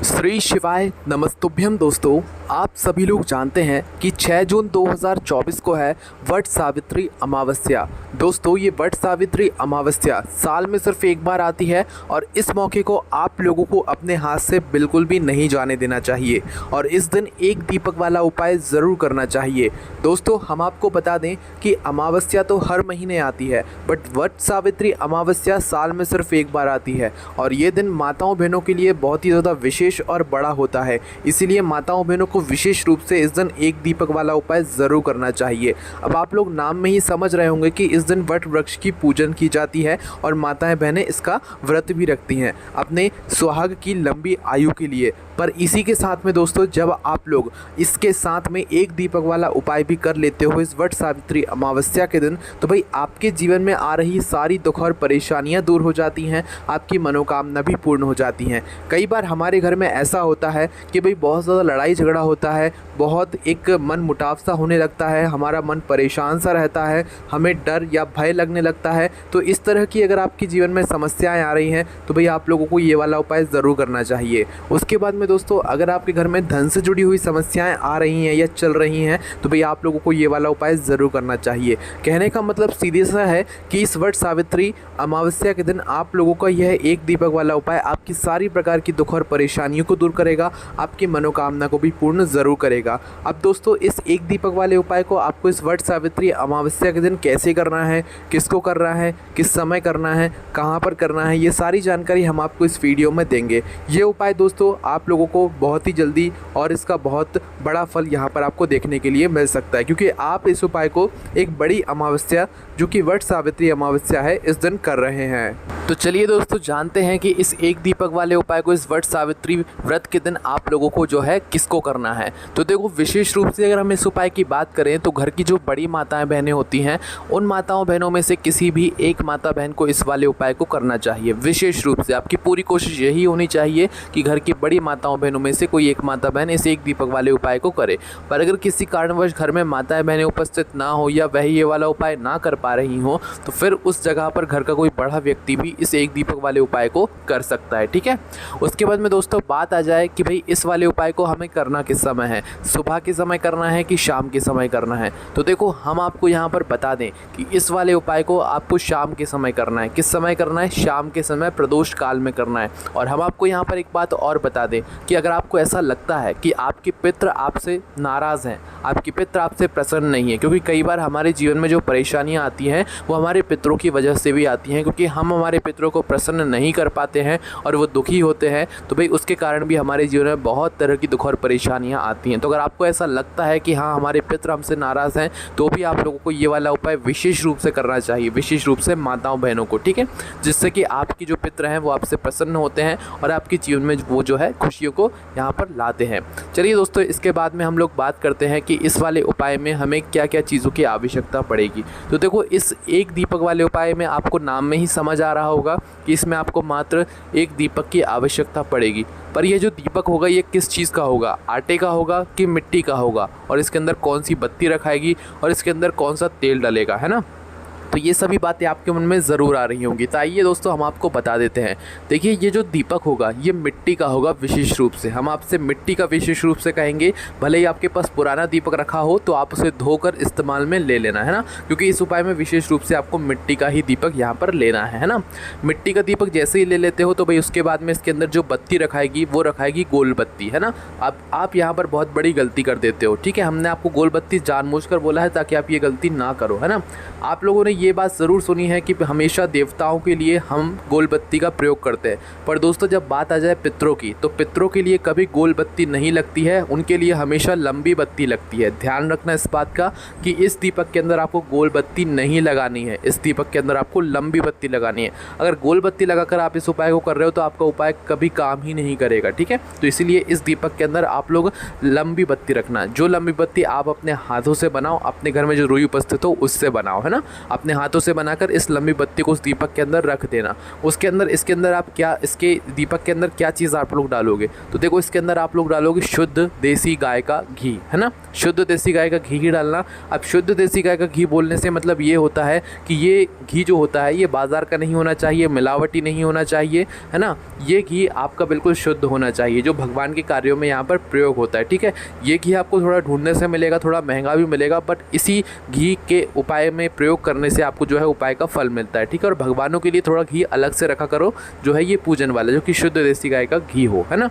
श्री शिवाय नमस्तुभ्यम। दोस्तों, आप सभी लोग जानते हैं कि 6 जून 2024 को है वट सावित्री अमावस्या। दोस्तों, ये वट सावित्री अमावस्या साल में सिर्फ एक बार आती है और इस मौके को आप लोगों को अपने हाथ से बिल्कुल भी नहीं जाने देना चाहिए और इस दिन एक दीपक वाला उपाय ज़रूर करना चाहिए। दोस्तों, हम आपको बता दें कि अमावस्या तो हर महीने आती है, बट वट सावित्री अमावस्या साल में सिर्फ एक बार आती है और ये दिन माताओं बहनों के लिए बहुत ही ज़्यादा विशेष और बड़ा होता है। इसीलिए माताओं बहनों को विशेष रूप से इस दिन एक दीपक वाला उपाय ज़रूर करना चाहिए। अब आप लोग नाम में ही समझ रहे होंगे कि इस दिन वट वृक्ष की पूजन की जाती है और माताएं बहनें इसका व्रत भी रखती हैं अपने सुहाग की लंबी आयु के लिए। पर इसी के साथ में दोस्तों, जब आप लोग इसके साथ में एक दीपक वाला उपाय भी कर लेते हो इस वट सावित्री अमावस्या के दिन, तो भाई आपके जीवन में आ रही सारी दुख और परेशानियां दूर हो जाती हैं, आपकी मनोकामना भी पूर्ण हो जाती हैं। कई बार हमारे घर में ऐसा होता है कि भाई बहुत ज़्यादा लड़ाई झगड़ा होता है, बहुत एक मन मुटाव सा होने लगता है, हमारा मन परेशान सा रहता है, हमें डर या भय लगने लगता है। तो इस तरह की अगर आपके जीवन में समस्याएं आ रही हैं तो भाई आप लोगों को ये वाला उपाय ज़रूर करना चाहिए। उसके बाद में दोस्तों, अगर आपके घर में धन से जुड़ी हुई समस्याएं आ रही हैं या चल रही हैं तो भाई आप लोगों को ये वाला उपाय ज़रूर करना चाहिए। कहने का मतलब सीधे सा है कि इस वट सावित्री अमावस्या के दिन आप लोगों का यह एक दीपक वाला उपाय आपकी सारी प्रकार की दुख और परेशानियों को दूर करेगा, आपकी मनोकामना को भी पूर्ण ज़रूर करेगा। अब दोस्तों, इस एक दीपक वाले उपाय को आपको इस वट सावित्री अमावस्या के दिन कैसे करना है, किसको करना है, किस समय करना है, कहाँ पर करना है, ये सारी जानकारी हम आपको इस वीडियो में देंगे। ये उपाय दोस्तों आप लोगों को बहुत ही जल्दी और इसका बहुत बड़ा फल यहाँ पर आपको देखने के लिए मिल सकता है, क्योंकि आप इस उपाय को एक बड़ी अमावस्या जो कि वट सावित्री अमावस्या है इस दिन कर रहे हैं। तो चलिए दोस्तों, जानते हैं कि इस एक दीपक वाले उपाय को इस वट सावित्री व्रत के दिन आप लोगों को जो है किसको करना है। तो देखो, विशेष रूप से अगर हम इस उपाय की बात करें तो घर की जो बड़ी माताएं बहनें होती हैं, उन माताओं बहनों में से किसी भी एक माता बहन को इस वाले उपाय को करना चाहिए। विशेष रूप से आपकी पूरी कोशिश यही होनी चाहिए कि घर की बड़ी माताओं बहनों में से कोई एक माता बहन इस एक दीपक वाले उपाय को करे। पर अगर किसी कारणवश घर में माताएं बहनें उपस्थित ना हो या वह ये वाला उपाय ना कर पा रही हो, तो फिर उस जगह पर घर का कोई बड़ा व्यक्ति भी इस एक दीपक वाले उपाय को कर सकता है। ठीक है। उसके बाद में दोस्तों बात आ जाए कि भाई इस वाले उपाय को हमें करना किस समय है, सुबह के समय करना है कि शाम के समय करना है। तो देखो, हम आपको यहाँ पर बता दें कि इस वाले उपाय को आपको शाम के समय करना है। किस समय करना है? शाम के समय, प्रदोष काल में करना है। और हम आपको यहाँ पर एक बात और बता दें कि अगर आपको ऐसा लगता है कि आपके पितृ आपसे नाराज़ हैं, आपके पितृ आपसे प्रसन्न नहीं है, क्योंकि कई बार हमारे जीवन में जो परेशानियाँ आती हैं वो हमारे पितरों की वजह से भी आती हैं, क्योंकि हम हमारे पितरों को प्रसन्न नहीं कर पाते हैं और वो दुखी होते हैं। तो भाई उसके कारण भी हमारे जीवन में बहुत तरह की दुख और परेशानियाँ आती हैं। तो अगर आपको ऐसा लगता है कि हाँ, हमारे पितृ हमसे नाराज़ हैं, तो भी आप लोगों को ये वाला उपाय विशेष रूप से करना चाहिए, विशेष रूप से माताओं बहनों को। ठीक है, जिससे कि आपकी जो पितृ हैं वो आपसे प्रसन्न होते हैं और आपके जीवन में वो जो है खुशियों को यहाँ पर लाते हैं। चलिए दोस्तों, इसके बाद में हम लोग बात करते हैं कि इस वाले उपाय में हमें क्या क्या चीज़ों की आवश्यकता पड़ेगी। तो देखो, इस एक दीपक वाले उपाय में आपको नाम में ही समझ आ रहा होगा कि इसमें आपको मात्र एक दीपक की आवश्यकता पड़ेगी। पर यह जो दीपक होगा ये किस चीज़ का होगा? आटे का होगा कि मिट्टी का होगा, और इसके अंदर कौन सी बत्ती रखाएगी और इसके अंदर कौन सा तेल डलेगा, है ना। तो ये सभी बातें आपके मन में ज़रूर आ रही होंगी। तो आइए दोस्तों, हम आपको बता देते हैं। देखिए, ये जो दीपक होगा ये मिट्टी का होगा। विशेष रूप से हम आपसे मिट्टी का विशेष रूप से कहेंगे। भले ही आपके पास पुराना दीपक रखा हो तो आप उसे धोकर इस्तेमाल में ले लेना, है ना, क्योंकि इस उपाय में विशेष रूप से आपको मिट्टी का ही दीपक यहाँ पर लेना है ना। मिट्टी का दीपक जैसे ही ले लेते हो तो भाई उसके बाद में इसके अंदर जो बत्ती रखाएगी वो रखाएगी गोल बत्ती, है ना। अब आप यहाँ पर बहुत बड़ी गलती कर देते हो। ठीक है, हमने आपको गोल बत्ती जानबूझकर बोला है ताकि आप ये गलती ना करो, है ना। आप लोगों ने ये बात ज़रूर सुनी है कि हमेशा देवताओं के लिए हम गोल बत्ती का प्रयोग करते हैं, पर दोस्तों जब बात आ जाए पितरों की, तो पितरों के लिए कभी गोल बत्ती नहीं लगती है, उनके लिए हमेशा लंबी बत्ती लगती है। ध्यान रखना इस बात का कि इस दीपक के अंदर आपको गोल बत्ती नहीं लगानी है, इस दीपक के अंदर आपको लंबी बत्ती लगानी है। अगर गोल बत्ती लगाकर आप इस उपाय को कर रहे हो तो आपका उपाय कभी काम ही नहीं करेगा। ठीक है, तो इसीलिए इस दीपक के अंदर आप लोग लंबी बत्ती रखना। जो लंबी बत्ती आप अपने हाथों से बनाओ, अपने घर में जो रुई उपस्थित हो उससे बनाओ, है ना। अपने अपने हाथों से बनाकर इस लंबी बत्ती को उस दीपक के अंदर रख देना। उसके अंदर इसके अंदर आप क्या इसके दीपक के अंदर क्या चीज़ आप लोग डालोगे, तो देखो इसके अंदर आप लोग डालोगे शुद्ध देसी गाय का घी, है ना। शुद्ध देसी गाय का घी ही डालना। अब शुद्ध देसी गाय का घी बोलने से मतलब ये होता है कि ये घी जो होता है ये बाज़ार का नहीं होना चाहिए, मिलावटी नहीं होना चाहिए, है ना। ये घी आपका बिल्कुल शुद्ध होना चाहिए जो भगवान के कार्यों में यहाँ पर प्रयोग होता है, ठीक है। ये घी आपको थोड़ा ढूंढने से मिलेगा, थोड़ा महंगा भी मिलेगा, बट इसी घी के उपाय में प्रयोग करने से आपको जो है उपाय का फल मिलता है, ठीक है। और भगवानों के लिए थोड़ा घी अलग से रखा करो जो है ये पूजन वाला, जो कि शुद्ध देसी गाय का घी हो, है ना।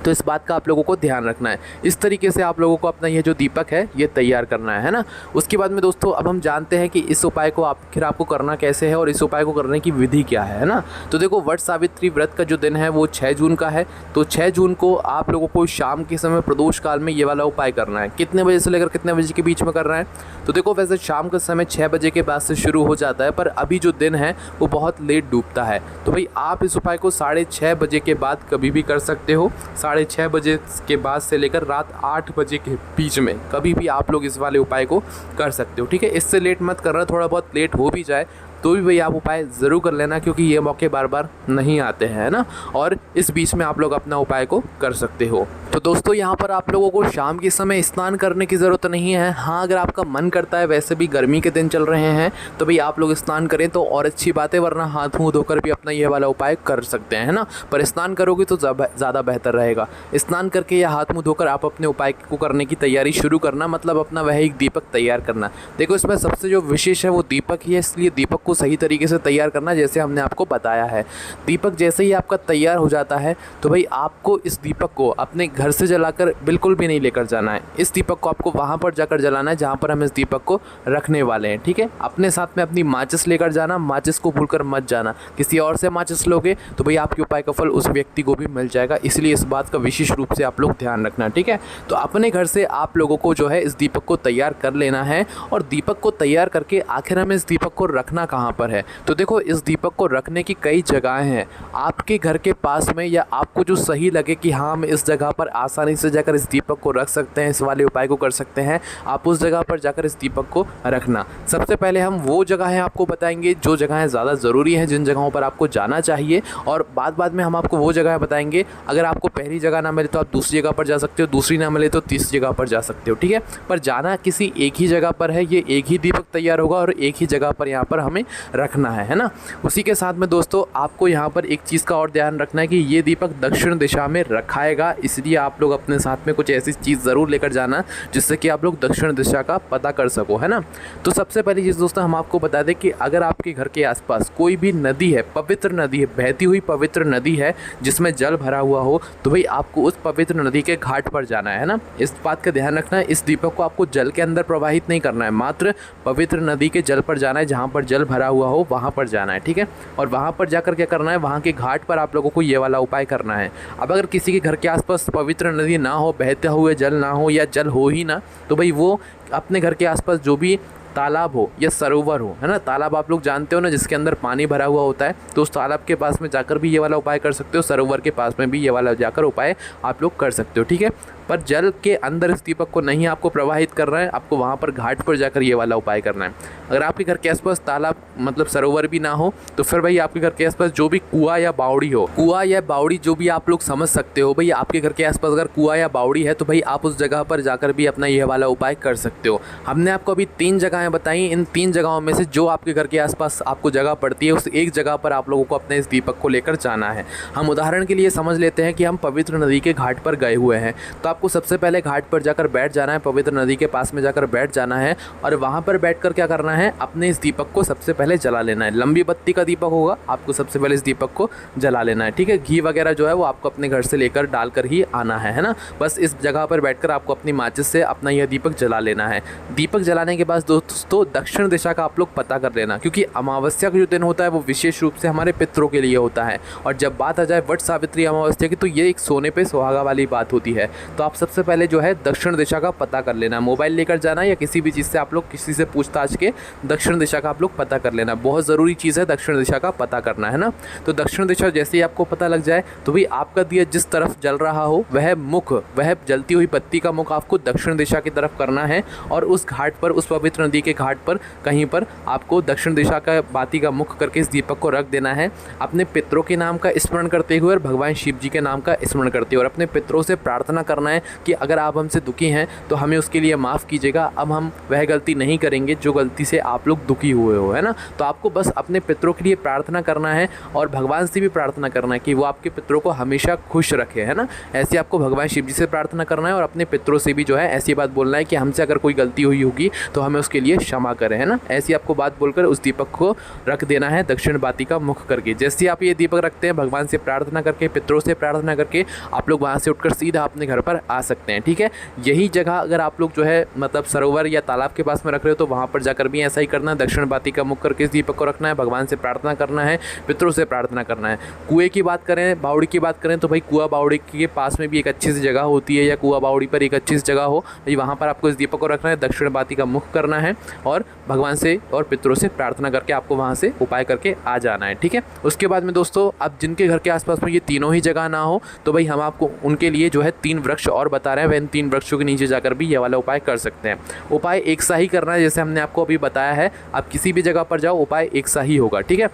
तो इस बात का आप लोगों को ध्यान रखना है। इस तरीके से आप लोगों को अपना ये जो दीपक है ये तैयार करना है ना। उसके बाद में दोस्तों अब हम जानते हैं कि इस उपाय को आखिर आपको करना कैसे है और इस उपाय को करने की विधि क्या है ना। तो देखो वट सावित्री व्रत का जो दिन है वो 6 जून का है। तो 6 जून को आप लोगों को शाम के समय प्रदोष काल में ये वाला उपाय करना है। कितने बजे से लेकर कितने बजे के बीच में करना है, तो देखो वैसे शाम का समय 6 बजे के बाद से शुरू हो जाता है, पर अभी जो दिन है वो बहुत लेट डूबता है। तो भाई आप इस उपाय को 6:30 बजे के बाद कभी भी कर सकते हो। 6:30 बजे के बाद से लेकर रात 8 बजे के बीच में कभी भी आप लोग इस वाले उपाय को कर सकते हो, ठीक है। इससे लेट मत करना, थोड़ा बहुत लेट हो भी जाए तो भी भाई आप उपाय ज़रूर कर लेना, क्योंकि ये मौके बार बार नहीं आते हैं ना। और इस बीच में आप लोग अपना उपाय को कर सकते हो। तो दोस्तों यहाँ पर आप लोगों को शाम के समय स्नान करने की ज़रूरत नहीं है। हाँ, अगर आपका मन करता है, वैसे भी गर्मी के दिन चल रहे हैं, तो भाई आप लोग स्नान करें तो और अच्छी बात है, वरना हाथ मुँह धोकर भी अपना ये वाला उपाय कर सकते हैं, है ना। पर स्नान करोगे तो ज़्यादा बेहतर रहेगा। स्नान करके या हाथ मुँह धोकर आप अपने उपाय को करने की तैयारी शुरू करना, मतलब अपना वह एक दीपक तैयार करना। देखो इसमें सबसे जो विशेष है वो दीपक ही है, इसलिए दीपक को सही तरीके से तैयार करना जैसे हमने आपको बताया है। दीपक जैसे ही आपका तैयार हो जाता है तो भाई आपको इस दीपक को अपने घर से जलाकर बिल्कुल भी नहीं लेकर जाना है। इस दीपक को आपको वहाँ पर जाकर जलाना है जहाँ पर हम इस दीपक को रखने वाले हैं, ठीक है। अपने साथ में अपनी माचिस लेकर जाना, माचिस को भूलकर मत जाना। किसी और से माचिस लोगे तो भाई आपके उपाय का फल उस व्यक्ति को भी मिल जाएगा, इसलिए इस बात का विशेष रूप से आप लोग ध्यान रखना, ठीक है। तो अपने घर से आप लोगों को जो है इस दीपक को तैयार कर लेना है। और दीपक को तैयार करके आखिर हमें इस दीपक को रखना कहाँ पर है, तो देखो इस दीपक को रखने की कई जगहें हैं आपके घर के पास में, या आपको जो सही लगे कि हाँ हम इस जगह पर आसानी से जाकर इस दीपक को रख सकते हैं, इस वाले उपाय को कर सकते हैं, आप उस जगह पर जाकर इस दीपक को रखना। सबसे पहले हम वो जगहें आपको बताएंगे जो जगहें ज़्यादा ज़रूरी हैं, जिन जगहों पर आपको जाना चाहिए, और बाद में हम आपको वो जगह बताएंगे। अगर आपको पहली जगह ना मिले तो आप दूसरी जगह पर जा सकते हो, दूसरी ना मिले तो तीसरी जगह पर जा सकते हो, ठीक है। पर जाना किसी एक ही जगह पर है, ये एक ही दीपक तैयार होगा और एक ही जगह पर यहाँ पर हमें रखना है ना। उसी के साथ में दोस्तों आपको यहाँ पर एक चीज़ का और ध्यान रखना है कि ये दीपक दक्षिण दिशा में रखाएगा, इसलिए आप लोग अपने साथ में कुछ ऐसी चीज़ ज़रूर लेकर जाना जिससे कि आप लोग दक्षिण दिशा का पता कर सको, है ना। तो सबसे पहली चीज़ दोस्तों हम आपको बता दें कि अगर आपके घर के आसपास कोई भी नदी है, पवित्र नदी है, बहती हुई पवित्र नदी है जिसमें जल भरा हुआ हो, तो भाई आपको उस पवित्र नदी के घाट पर जाना है ना। इस बात का ध्यान रखना है, इस दीपक को आपको जल के अंदर प्रवाहित नहीं करना है, मात्र पवित्र नदी के जल पर जाना है, जहाँ पर जल भरा हुआ हो वहाँ पर जाना है, ठीक है। और वहाँ पर जाकर क्या करना है, वहाँ के घाट पर आप लोगों को ये वाला उपाय करना है। अब अगर किसी के घर के आसपास पवित्र नदी ना हो, बहते हुए जल ना हो, या जल हो ही ना, तो भाई वो अपने घर के आसपास जो भी तालाब हो या सरोवर हो, है ना, तालाब आप लोग जानते हो ना जिसके अंदर पानी भरा हुआ होता है, तो उस तालाब के पास में जाकर भी ये वाला उपाय कर सकते हो, सरोवर के पास में भी ये वाला जाकर उपाय आप लोग कर सकते हो, ठीक है। पर जल के अंदर इस दीपक को नहीं आपको प्रवाहित करना है, आपको वहाँ पर घाट पर जाकर ये वाला उपाय करना है। अगर आपके घर के आसपास तालाब मतलब सरोवर भी ना हो तो फिर भाई आपके घर के आसपास जो भी कुआं या बावड़ी हो, कुआं या बावड़ी जो भी आप लोग समझ सकते हो, भाई आपके घर के आसपास अगर कुआं या बावड़ी है तो भाई आप उस जगह पर जाकर भी अपना ये वाला उपाय कर सकते हो। हमने आपको अभी 3 जगहें बताई, इन 3 जगहों में से जो आपके घर के आसपास आपको जगह पड़ती है उस एक जगह पर आप लोगों को अपने इस दीपक को लेकर जाना है। हम उदाहरण के लिए समझ लेते हैं कि हम पवित्र नदी के घाट पर गए हुए हैं, तो आपको सबसे पहले घाट पर जाकर बैठ जाना है, पवित्र नदी के पास में जाकर बैठ जाना है, और वहाँ पर बैठकर क्या करना है, अपने इस दीपक को सबसे पहले जला लेना है। लंबी बत्ती का दीपक होगा, आपको सबसे पहले इस दीपक को जला लेना है, ठीक है। घी वगैरह जो है वो आपको अपने घर से लेकर डालकर ही आना है ना। बस इस जगह पर बैठकर आपको अपनी माचिस से अपना यह दीपक जला लेना है। दीपक जलाने के बाद दोस्तों दक्षिण दिशा का आप लोग पता कर लेना, क्योंकि अमावस्या का जो दिन होता है वो विशेष रूप से हमारे पितरों के लिए होता है। और जब बात आ जाए वट सावित्री अमावस्या की, तो ये एक सोने पे सुहागा वाली बात होती है। तो आप सबसे पहले जो है दक्षिण दिशा का पता कर लेना, मोबाइल लेकर जाना या किसी भी चीज़ से आप लोग किसी से पूछताछ के दक्षिण दिशा का आप लोग पता कर लेना। बहुत ज़रूरी चीज़ है दक्षिण दिशा का पता करना, है ना। तो दक्षिण दिशा जैसे ही आपको पता लग जाए तो भाई आपका दिया जिस तरफ जल रहा हो वह जलती हुई पत्ती का मुख आपको दक्षिण दिशा की तरफ करना है, और उस घाट पर, उस पवित्र नदी के घाट पर कहीं पर आपको दक्षिण दिशा का बाती का मुख करके इस दीपक को रख देना है, अपने पितरों के नाम का स्मरण करते हुए और भगवान शिव जी के नाम का स्मरण करते हुए, और अपने पितरों से प्रार्थना करना है कि अगर आप हमसे दुखी हैं तो हमें उसके लिए माफ़ कीजिएगा, अब हम वह गलती नहीं करेंगे जो गलती से आप लोग दुखी हुए हो, है ना। तो आपको बस अपने पितरों के लिए प्रार्थना करना है और भगवान से भी प्रार्थना करना है कि वो आपके पितरों को हमेशा खुश रखे, है ना। ऐसे आपको भगवान शिव जी से प्रार्थना करना है और अपने पितरों से भी जो है ऐसी बात बोलना है कि हमसे अगर कोई गलती हुई होगी तो हमें उसके लिए क्षमा करें, है ना। ऐसी आपको बात बोलकर उस दीपक को रख देना है दक्षिण बाती का मुख करके। जैसे आप ये दीपक रखते हैं, भगवान से प्रार्थना करके, पितरों से प्रार्थना करके, आप लोग वहाँ से उठकर सीधा अपने घर पर आ सकते हैं, ठीक है। यही जगह अगर आप लोग जो है मतलब सरोवर या तालाब के पास में रख रहे हो तो वहाँ पर जाकर भी ऐसा ही करना है, दक्षिण बाती का मुख करके इस दीपक को रखना है, भगवान से प्रार्थना करना है, पितरों से प्रार्थना करना है। कुएं की बात करें, बावड़ी की बात करें तो भाई कुआं बावड़ी के पास में भी एक अच्छी सी जगह होती है, या कुआं बावड़ी पर एक अच्छी सी जगह हो भाई, वहाँ पर आपको इस दीपक को रखना है, दक्षिण बाती का मुख करना है और भगवान से और पितरों से प्रार्थना करके आपको वहाँ से उपाय करके आ जाना है, ठीक है। उसके बाद में दोस्तों, अब जिनके घर के आसपास में ये तीनों ही जगह ना हो तो भाई हम आपको उनके लिए जो है 3 वृक्ष और बता रहे हैं, वह इन 3 वृक्षों के नीचे जाकर भी ये वाला उपाय कर सकते हैं। उपाय एक सा ही करना है, जैसे हमने आपको अभी बताया है। आप किसी भी जगह पर जाओ, उपाय एक सा ही होगा, ठीक है।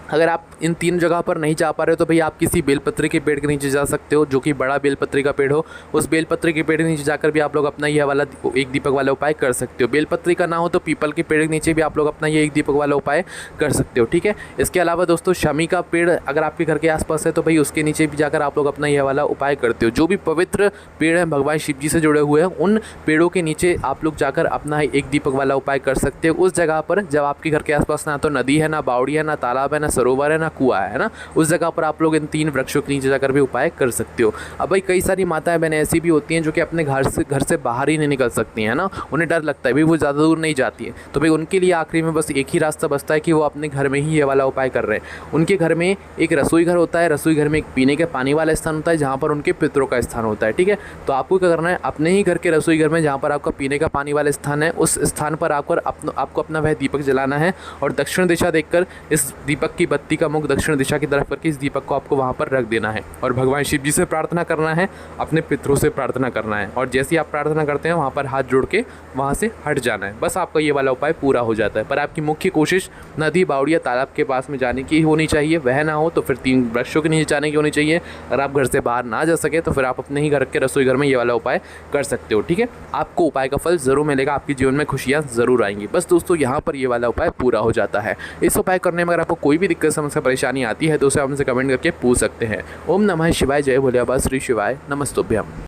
अगर आप इन 3 जगह पर नहीं जा पा रहे हो तो भाई आप किसी बेलपत्री के पेड़ के नीचे जा सकते हो, जो कि बड़ा बेलपत्री का पेड़ हो। उस बेलपत्री के पेड़ के नीचे जाकर भी आप लोग अपना यह वाला एक दीपक वाला उपाय कर सकते हो। बेलपत्री का ना हो तो पीपल के पेड़ के नीचे भी आप लोग अपना ये एक दीपक वाला उपाय कर सकते हो, ठीक है। इसके अलावा दोस्तों, शमी का पेड़ अगर आपके घर के आसपास है तो भाई उसके नीचे भी जाकर आप लोग अपना यह वाला उपाय करते हो। जो भी पवित्र पेड़ हैं भगवान शिव जी से जुड़े हुए हैं, उन पेड़ों के नीचे आप लोग जाकर अपना एक दीपक वाला उपाय कर सकते हो। उस जगह पर जब आपके घर के आसपास ना तो नदी है, ना बावड़ी है, ना तालाब है, ना सरोवर है, ना कुआं है ना, उस जगह पर आप लोग इन 3 वृक्षों के नीचे जाकर भी उपाय कर सकते हो। अब भाई कई सारी माताएं बहनें ऐसी भी होती हैं जो कि अपने घर से बाहर ही नहीं निकल सकती हैं ना, उन्हें डर लगता है भाई, वो ज़्यादा दूर नहीं जाती है, तो भाई उनके लिए आखिरी में बस एक ही रास्ता बचता है कि वो अपने घर में ही ये वाला उपाय कर रहे हैं। उनके घर में एक रसोई घर होता है, रसोई घर में एक पीने के पानी वाला स्थान होता है जहाँ पर उनके पितरों का स्थान होता है, ठीक है। तो आपको क्या करना है, अपने ही घर के रसोई घर में जहाँ पर आपका पीने का पानी वाला स्थान है, उस स्थान पर आकर आपको अपना वह दीपक जलाना है और दक्षिण दिशा देखकर इस दीपक की बत्ती का मुख दक्षिण दिशा की तरफ करके इस दीपक को आपको वहाँ पर रख देना है और भगवान शिव जी से प्रार्थना करना है, अपने पितरों से प्रार्थना करना है, और जैसे ही आप प्रार्थना करते हैं वहाँ पर हाथ जोड़ के वहाँ से हट जाना है। बस आपका ये वाला उपाय पूरा हो जाता है। पर आपकी मुख्य कोशिश नदी, बावड़ी या तालाब के पास में जाने की होनी चाहिए। वह ना हो तो फिर 3 वृक्षों के नीचे जाने की होनी चाहिए। अगर आप घर से बाहर ना जा सके तो फिर आप अपने ही घर के रसोई घर में ये वाला उपाय कर सकते हो, ठीक है। आपको उपाय का फल ज़रूर मिलेगा, आपके जीवन में खुशियाँ ज़रूर आएंगी। बस दोस्तों, यहाँ पर ये वाला उपाय पूरा हो जाता है। इस उपाय करने में अगर आपको कोई भी दिक्कत, समस्या, परेशानी आती है तो उसे हमसे कमेंट करके पूछ सकते हैं। ओम नमः शिवाय, जय भोले बाबा, श्री शिवाय, नमस्तुभ्यम।